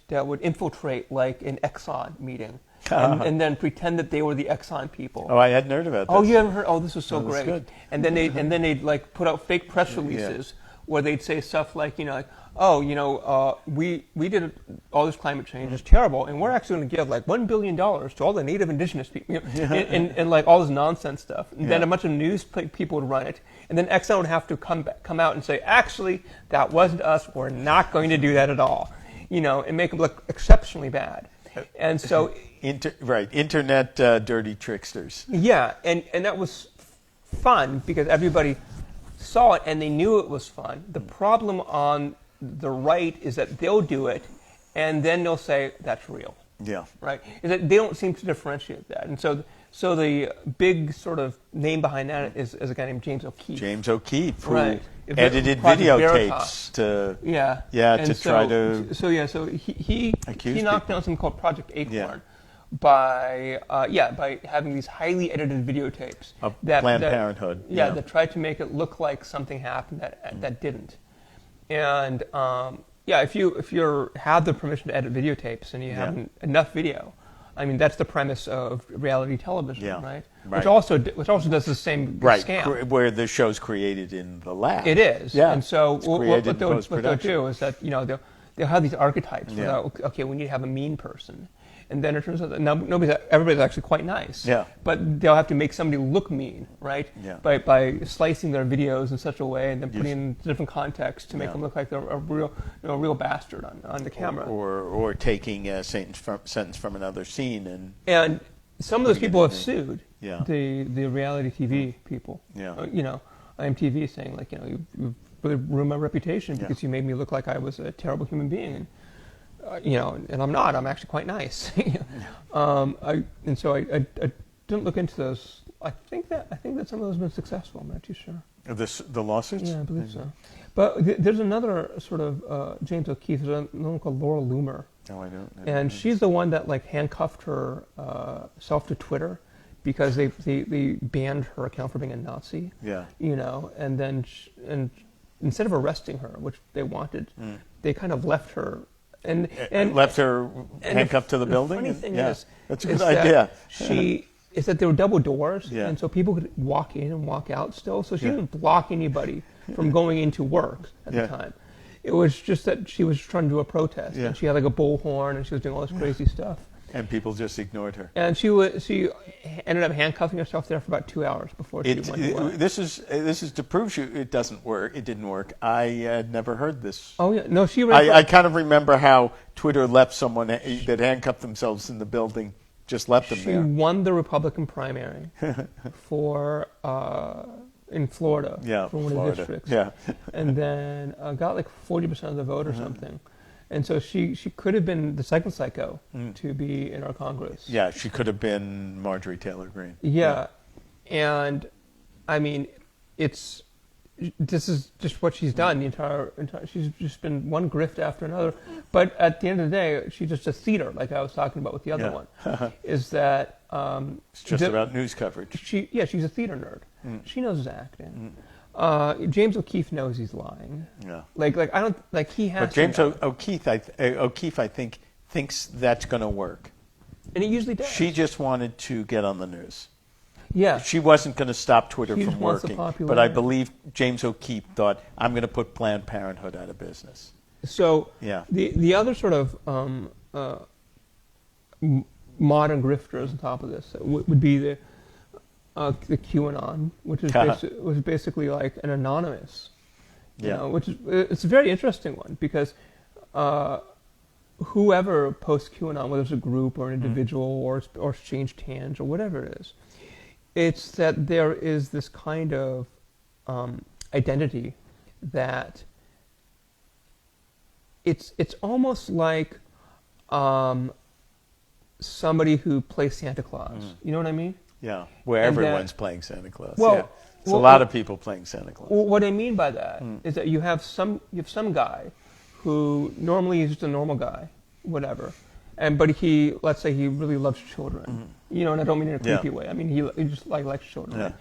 Speaker 1: that would infiltrate like an Exxon meeting. And then pretend that they were the Exxon people.
Speaker 2: Oh, I hadn't heard about this.
Speaker 1: Oh, you haven't heard? Oh, this was so
Speaker 2: that's
Speaker 1: great.
Speaker 2: good.
Speaker 1: And then they'd like put out fake press releases where they'd say stuff like, we did all this climate change, it's terrible, and we're actually going to give like $1 billion to all the native indigenous people, and like all this nonsense stuff. And then a bunch of news people would run it, and then Exxon would have to come out and say, actually, that wasn't us, we're not going to do that at all, and make them look exceptionally bad. And so...
Speaker 2: Internet dirty tricksters.
Speaker 1: Yeah, and that was fun because everybody saw it and they knew it was fun. The problem on the right is that they'll do it and then they'll say that's real.
Speaker 2: Yeah.
Speaker 1: Right? Is that they don't seem to differentiate that. And so the big sort of name behind that is a guy named James O'Keefe.
Speaker 2: James O'Keefe, who
Speaker 1: right.
Speaker 2: edited
Speaker 1: Project
Speaker 2: Videotapes to try to
Speaker 1: So he knocked down something called Project Acorn.
Speaker 2: Yeah.
Speaker 1: By having these highly edited videotapes
Speaker 2: of Planned Parenthood,
Speaker 1: that tried to make it look like something happened that didn't, and if you have the permission to edit videotapes and you have enough video, I mean that's the premise of reality television, right? Which also does the same scam,
Speaker 2: where the show's created in the lab.
Speaker 1: It is, and so what they'll do is that they'll have these archetypes. Okay, we need to have a mean person. And then it turns out that everybody's actually quite nice. Yeah. But they'll have to make somebody look mean, right? Yeah. By slicing their videos in such a way and then putting in different context to make them look like they're a real bastard on the camera.
Speaker 2: Or taking a sentence from another scene
Speaker 1: and some of those people have sued the reality TV people. Yeah. IMTV saying like you really ruined my reputation because you made me look like I was a terrible human being. And I'm not. I'm actually quite nice. I didn't look into those. I think that some of those have been successful. I'm not too sure.
Speaker 2: The lawsuits?
Speaker 1: Yeah, I believe so. But there's another sort of James O'Keefe. There's another one called Laura Loomer.
Speaker 2: Oh, I don't.
Speaker 1: And she's the one that like handcuffed her self to Twitter because they banned her account for being a Nazi. Yeah. And then and instead of arresting her, which they wanted, they kind of left her. And
Speaker 2: left her handcuffed to the building.
Speaker 1: The funny thing is,
Speaker 2: that's a good idea.
Speaker 1: Is that there were double doors, and so people could walk in and walk out still. So she didn't block anybody from going into work at the time. It was just that she was trying to do a protest, and she had like a bullhorn, and she was doing all this crazy stuff.
Speaker 2: And people just ignored her.
Speaker 1: And she ended up handcuffing herself there for about 2 hours before she went away.
Speaker 2: This is to prove it doesn't work. It didn't work. I had never heard this.
Speaker 1: Oh yeah, no,
Speaker 2: I kind of remember how Twitter left someone that handcuffed themselves in the building, just left them there.
Speaker 1: She won the Republican primary for in Florida for one of the districts. Yeah, and then got like 40% of the vote or something. And so she could have been the second psycho to be in our Congress.
Speaker 2: Yeah, she could have been Marjorie Taylor Greene.
Speaker 1: Yeah. And I mean, this is just what she's done. The entire she's just been one grift after another. But at the end of the day, she's just a theater, like I was talking about with the other one. Is that
Speaker 2: it's just about news coverage.
Speaker 1: She's a theater nerd. She knows acting. James O'Keefe knows he's lying. Yeah. Like I don't like he has.
Speaker 2: But James O'Keefe, I think thinks that's going to work.
Speaker 1: And it usually does.
Speaker 2: She just wanted to get on the news.
Speaker 1: Yeah.
Speaker 2: She wasn't going to stop Twitter
Speaker 1: She
Speaker 2: from
Speaker 1: just wants the
Speaker 2: working. But I
Speaker 1: popularity.
Speaker 2: believe James O'Keefe thought, I'm going to put Planned Parenthood out of business.
Speaker 1: So
Speaker 2: Yeah.
Speaker 1: the other sort of modern grifters on top of this would be the QAnon, which is basically like an anonymous, you know, which is it's a very interesting one because whoever posts QAnon, whether it's a group or an individual or it's changed hands or whatever it is, it's that there is this kind of identity that it's almost like somebody who plays Santa Claus. You know what I mean?
Speaker 2: Yeah, where
Speaker 1: And
Speaker 2: everyone's playing Santa Claus.
Speaker 1: Well,
Speaker 2: Yeah. There's a lot of people playing Santa Claus.
Speaker 1: Well, what I mean by that is that you have some guy who normally is just a normal guy, whatever, but let's say he really loves children, you know, and I don't mean in a creepy way. I mean he just likes children.
Speaker 2: Yeah.
Speaker 1: Right?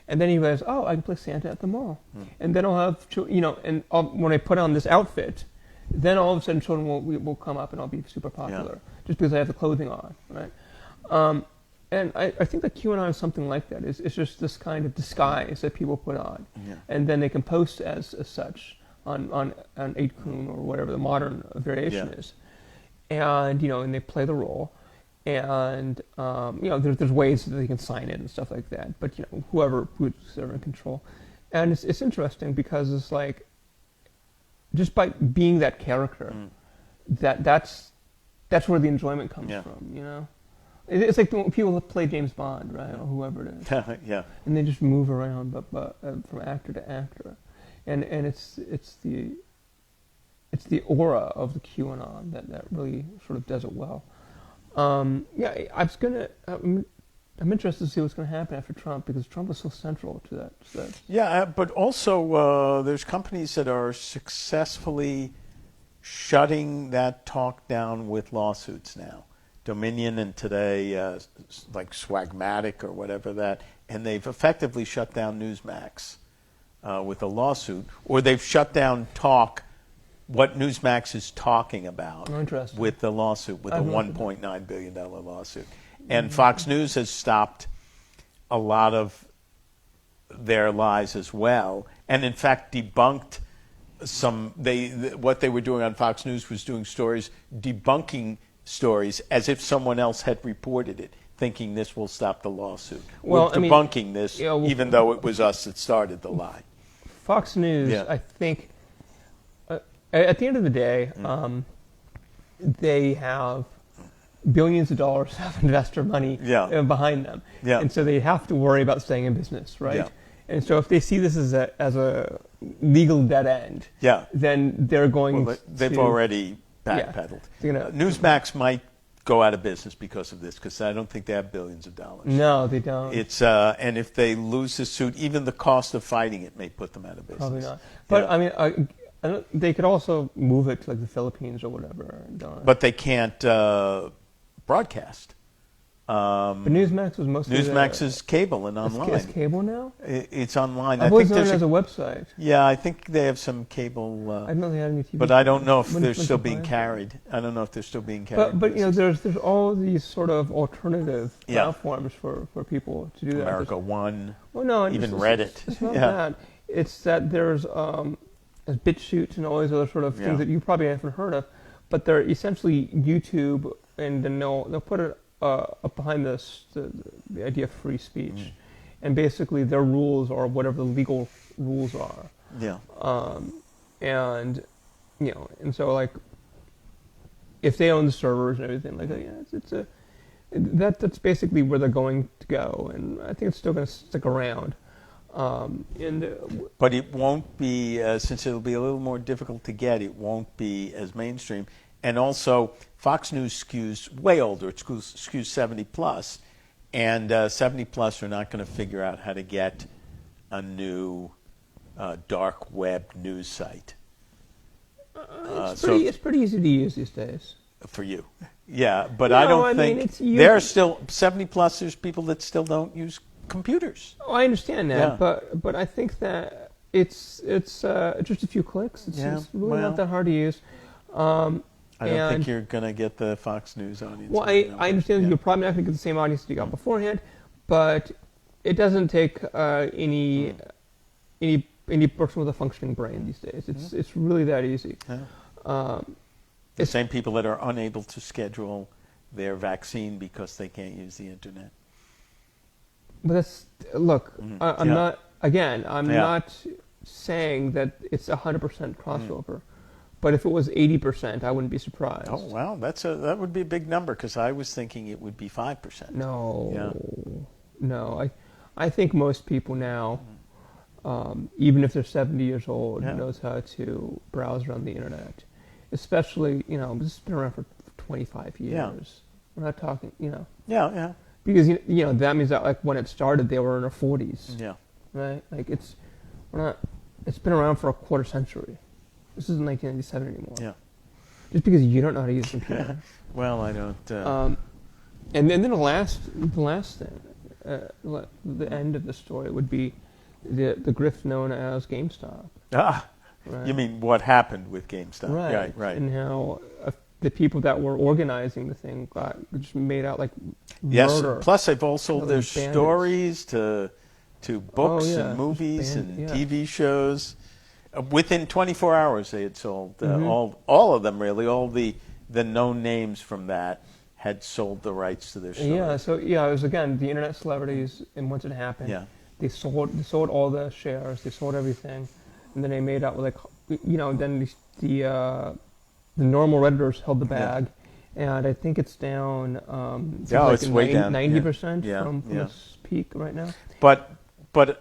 Speaker 1: And then he goes, oh, I can play Santa at the mall, and then I'll have and when I put on this outfit, then all of a sudden children will come up and I'll be super popular just because I have the clothing on, right? And I think that QAnon is something like that. It's just this kind of disguise that people put on, and then they can post as such on 8kun or whatever the modern variation is, and and they play the role, and there's ways that they can sign in and stuff like that. But whoever's in control, and it's interesting because it's like just by being that character, that's where the enjoyment comes from, It's like when people play James Bond, right, or whoever it is.
Speaker 2: Yeah.
Speaker 1: And they just move around, but from actor to actor, and it's the aura of the QAnon that really sort of does it well. I'm interested to see what's going to happen after Trump because Trump is so central to that.
Speaker 2: Yeah, but also there's companies that are successfully shutting that talk down with lawsuits now. Dominion and today, like Swagmatic or whatever that, and they've effectively shut down Newsmax with a lawsuit, or they've shut down what Newsmax is talking about with the lawsuit, with the $1.9 billion lawsuit. And Fox News has stopped a lot of their lies as well, and in fact debunked what they were doing on Fox News was doing stories debunking stories as if someone else had reported it, thinking this will stop the lawsuit.
Speaker 1: Well,
Speaker 2: we're debunking this, even though it was us that started the lie.
Speaker 1: Fox News, I think, at the end of the day, they have billions of dollars of investor money behind them, and so they have to worry about staying in business, right? Yeah. And so if they see this as a legal dead end, then they're going to...
Speaker 2: They've already backpedaled. Newsmax might go out of business because of this, because I don't think they have billions of dollars.
Speaker 1: No, they don't.
Speaker 2: It's and if they lose this suit, even the cost of fighting it may put them out of business.
Speaker 1: Probably not. But I mean, they could also move it to like the Philippines or whatever.
Speaker 2: But they can't broadcast.
Speaker 1: But Newsmax was mostly
Speaker 2: Newsmax is cable and online.
Speaker 1: It's cable now?
Speaker 2: It's online.
Speaker 1: I've always known it as a website.
Speaker 2: Yeah, I think they have some cable.
Speaker 1: I didn't know they had any TV.
Speaker 2: But I don't know if they're still being carried. I don't know if they're still being carried.
Speaker 1: But there's all these sort of alternative platforms for people to do that.
Speaker 2: America One.
Speaker 1: Well, no,
Speaker 2: even Reddit.
Speaker 1: It's not that. It's that there's BitChute and all these other sort of things that you probably haven't heard of, but they're essentially YouTube, and then they'll put it up behind this the idea of free speech, and basically their rules are whatever the legal rules are.
Speaker 2: Yeah.
Speaker 1: And so like if they own the servers and everything like that, that's basically where they're going to go, and I think it's still going to stick around.
Speaker 2: But it won't be, since it'll be a little more difficult to get, it won't be as mainstream. And also, Fox News skews way older. It skews 70 plus, and 70 plus are not going to figure out how to get a new dark web news site.
Speaker 1: It's pretty easy to use these days.
Speaker 2: For you. Yeah, but I don't think there are still 70 plus. There's people that still don't use computers.
Speaker 1: Oh, I understand that, but I think that it's just a few clicks. It's really not that hard to use.
Speaker 2: I don't think
Speaker 1: And-
Speaker 2: you're going to get the Fox News audience.
Speaker 1: Well,
Speaker 2: right now,
Speaker 1: I
Speaker 2: but
Speaker 1: understand
Speaker 2: yeah.
Speaker 1: you're probably not going to get the same audience that you got beforehand, but it doesn't take any person with a functioning brain these days. It's really that easy.
Speaker 2: Yeah. The same people that are unable to schedule their vaccine because they can't use the internet.
Speaker 1: But look, I'm
Speaker 2: Yeah.
Speaker 1: not, again, I'm
Speaker 2: Yeah.
Speaker 1: not saying that it's 100% crossover. But if it was 80%, I wouldn't be surprised.
Speaker 2: Oh, wow, that would be a big number because I was thinking it would be 5%.
Speaker 1: No. I think most people now, even if they're 70 years old, knows how to browse around the internet. Especially, this has been around for 25 years.
Speaker 2: Yeah.
Speaker 1: We're not talking,
Speaker 2: Yeah.
Speaker 1: because that means that like when it started, they were in their 40s.
Speaker 2: Yeah.
Speaker 1: Right? Like it's been around for a quarter century. This isn't 1997 anymore.
Speaker 2: Yeah.
Speaker 1: Just because you don't know how to use a computer.
Speaker 2: Well, I don't.
Speaker 1: And then the last thing, the end of the story would be the grift known as GameStop.
Speaker 2: You mean what happened with GameStop? Right.
Speaker 1: And how the people that were organizing the thing got just made out like
Speaker 2: yes.
Speaker 1: murder.
Speaker 2: Plus, they've all sold their
Speaker 1: bandits.
Speaker 2: stories to books and movies and TV shows. Within 24 hours, they had sold all of them. Really, all the known names from that had sold the rights to their stories.
Speaker 1: Yeah. So it was again the internet celebrities, and once it happened, they sold all the shares, they sold everything, and then they made out with then the normal Redditors held the bag, and I think it's down.
Speaker 2: It's way down.
Speaker 1: 90% from its peak right now.
Speaker 2: But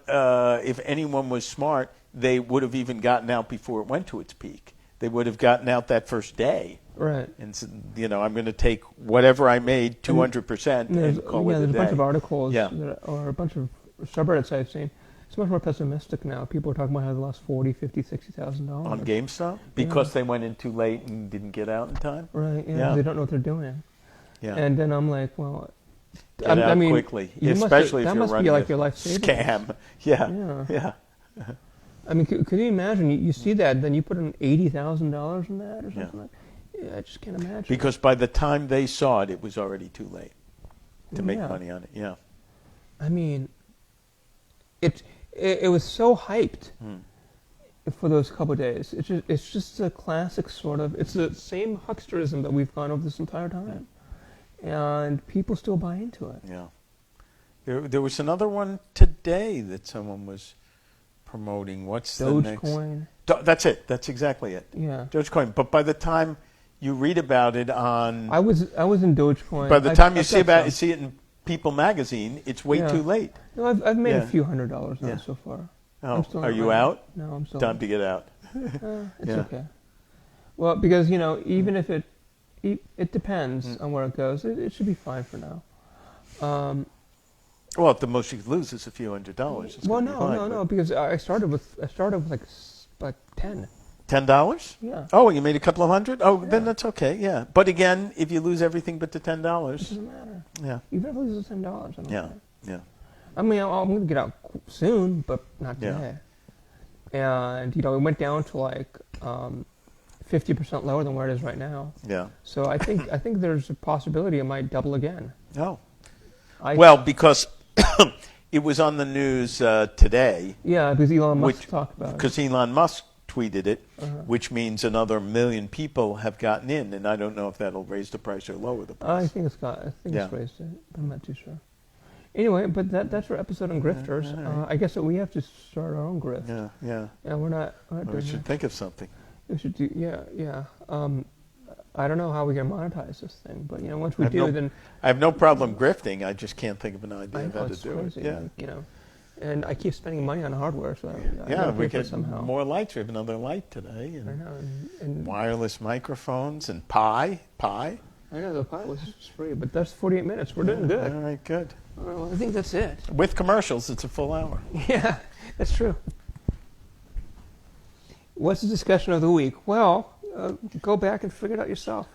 Speaker 2: if anyone was smart, they would have even gotten out before it went to its peak. They would have gotten out that first day.
Speaker 1: Right.
Speaker 2: And said, I'm going to take whatever I made, 200%, and call it a day.
Speaker 1: There's a bunch of articles
Speaker 2: or
Speaker 1: a bunch of subreddits I've seen. It's much more pessimistic now. People are talking about how they lost $40,000, $50,000, $60,000.
Speaker 2: On GameStop? Because they went in too late and didn't get out in time?
Speaker 1: Right, They don't know what they're doing.
Speaker 2: Yeah.
Speaker 1: And then I'm like, well...
Speaker 2: Get out quickly, especially if you're running
Speaker 1: like your life savings.
Speaker 2: Scam. Yeah.
Speaker 1: I mean, could you imagine? You see that, then you put in $80,000 in that or something like that? I just can't imagine.
Speaker 2: Because by the time they saw it, it was already too late to make money on it. Yeah.
Speaker 1: I mean, it was so hyped for those couple of days. It's just a classic sort of. It's the same hucksterism that we've gone over this entire time, and people still buy into it.
Speaker 2: Yeah. There was another one today that someone was promoting. What's the next?
Speaker 1: Dogecoin.
Speaker 2: That's it. That's exactly it.
Speaker 1: Yeah.
Speaker 2: Dogecoin. But by the time you read about it on,
Speaker 1: I was in Dogecoin.
Speaker 2: by the time you see it in People Magazine, it's way too late.
Speaker 1: No, I've made a few $100s on it so far.
Speaker 2: Oh, are you out?
Speaker 1: No, I'm still.
Speaker 2: Time to get out.
Speaker 1: It's okay. Well, because even if it depends on where it goes, it should be fine for now.
Speaker 2: Well, at the most you could lose is a few $100s. It's
Speaker 1: Well,
Speaker 2: fine,
Speaker 1: no, because I started with like 10.
Speaker 2: $10?
Speaker 1: Yeah.
Speaker 2: Oh, you made a couple of hundred? Oh, then that's okay. Yeah. But again, if you lose everything but the $10,
Speaker 1: It doesn't matter.
Speaker 2: Yeah.
Speaker 1: Even if I lose the $10, I don't care.
Speaker 2: Yeah.
Speaker 1: I mean, I'm going to get out soon, but not today. And it went down to like 50% lower than where it is right now.
Speaker 2: Yeah.
Speaker 1: So I think there's a possibility it might double again.
Speaker 2: Oh. Well, because it was on the news today.
Speaker 1: Yeah, because Elon Musk talked about it.
Speaker 2: Because Elon Musk tweeted it, which means another 1 million people have gotten in, and I don't know if that'll raise the price or lower the price.
Speaker 1: I think it's raised it, but I'm not too sure. Anyway, but that's our episode on grifters.
Speaker 2: Right.
Speaker 1: I guess that we have to start our own grift.
Speaker 2: Yeah.
Speaker 1: And we're not
Speaker 2: We
Speaker 1: doing
Speaker 2: should
Speaker 1: that.
Speaker 2: think of something.
Speaker 1: We should do. Yeah. I don't know how we can monetize this thing, but once we do, then
Speaker 2: I have no problem grifting. I just can't think of an idea of how to
Speaker 1: it's
Speaker 2: do
Speaker 1: crazy.
Speaker 2: it. Yeah.
Speaker 1: Like, and I keep spending money on hardware, so I
Speaker 2: Yeah,
Speaker 1: gotta
Speaker 2: we
Speaker 1: pay for it
Speaker 2: get
Speaker 1: somehow.
Speaker 2: more lights. We have another light today,
Speaker 1: I
Speaker 2: and
Speaker 1: know, and
Speaker 2: wireless microphones and pie.
Speaker 1: I know the pie was free, but that's 48 minutes. We're doing good.
Speaker 2: All right, good.
Speaker 1: All right, well, I think that's it.
Speaker 2: With commercials, it's a full hour.
Speaker 1: Yeah, that's true. What's the discussion of the week? Well, go back and figure it out yourself.